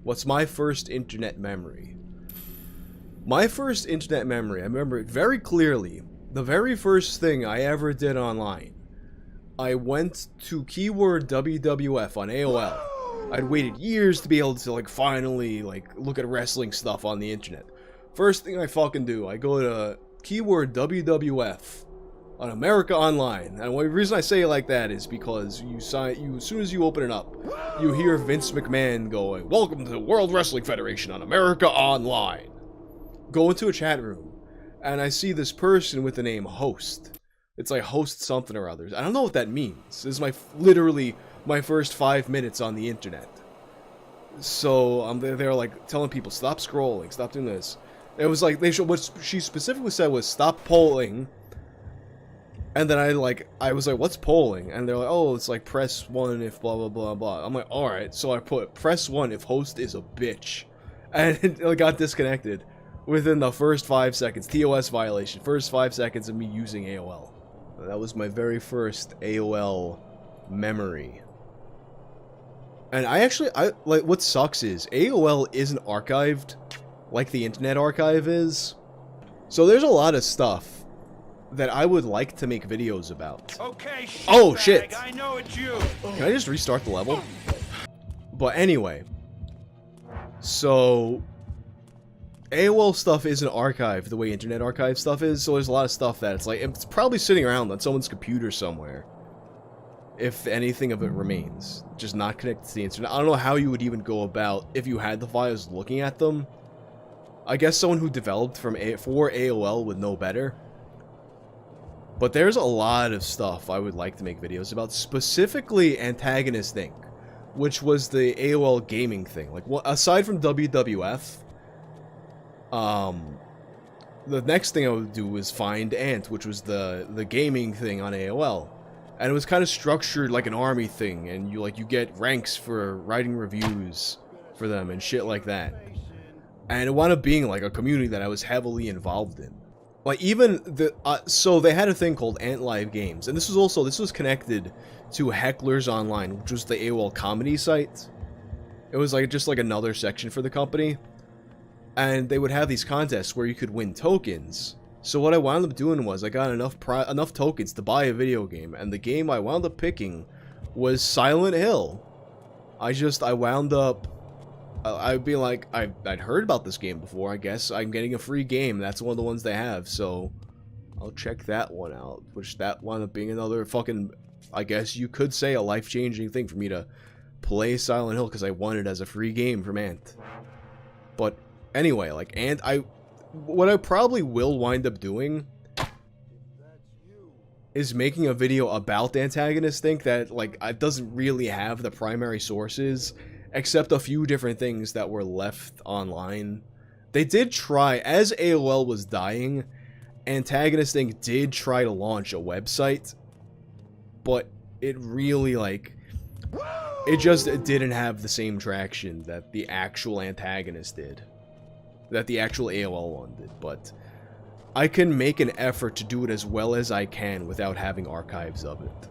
What's my first internet memory? My first internet memory, I remember it very clearly. The very first thing I ever did online, I went to keyword WWF on AOL. I'd waited years to be able to, like, finally, like, look at wrestling stuff on the internet. First thing I fucking do, I go to keyword WWF on America Online. And the reason I say it like that is because as soon as you open it up, you hear Vince McMahon going, "Welcome to the World Wrestling Federation on America Online." Go into a chat room, and I see this person with the name Host. It's like Host something or others. I don't know what that means. This is literally my first 5 minutes on the internet. So they're like telling people, stop scrolling, stop doing this. It was like, what she specifically said was, stop polling. And then I was like, what's polling? And they're like, oh, it's like press 1 if blah, blah, blah, blah. I'm like, alright. So I put press 1 if Host is a bitch. And it got disconnected within the first 5 seconds. TOS violation. First 5 seconds of me using AOL. That was my very first AOL memory. And I like, what sucks is, AOL isn't archived like the Internet Archive is. So there's a lot of stuff that I would like to make videos about. Okay, oh shit! I know it's you. Can I just restart the level? But anyway, so AOL stuff isn't archived the way Internet Archive stuff is, so there's a lot of stuff that it's probably sitting around on someone's computer somewhere, if anything of it remains, just not connected to the internet. I don't know how you would even go about, if you had the files, looking at them. I guess someone who developed for AOL would know better. But there's a lot of stuff I would like to make videos about, specifically Antagonist Inc., which was the AOL gaming thing. Like, aside from WWF, the next thing I would do was find Ant, which was the gaming thing on AOL. And it was kind of structured like an army thing, and you get ranks for writing reviews for them and shit like that. And it wound up being like a community that I was heavily involved in. Like, even so they had a thing called Ant Live Games, and this was connected to Hecklers Online, which was the AOL comedy site. It was just like another section for the company. And they would have these contests where you could win tokens. So what I wound up doing was I got enough tokens to buy a video game, and the game I wound up picking was Silent Hill. I wound up, I'd be like, I'd heard about this game before. I guess I'm getting a free game. That's one of the ones they have, so I'll check that one out. Which that wound up being another fucking, I guess you could say, a life-changing thing for me to play Silent Hill because I won it as a free game from Ant. But anyway, what I probably will wind up doing is making a video about the Antagonist Inc. that, it doesn't really have the primary sources, except a few different things that were left online. They did try, as AOL was dying, Antagonist Inc. did try to launch a website, but it really, it just didn't have the same traction that the actual Antagonist did. That the actual AOL one did, but I can make an effort to do it as well as I can without having archives of it.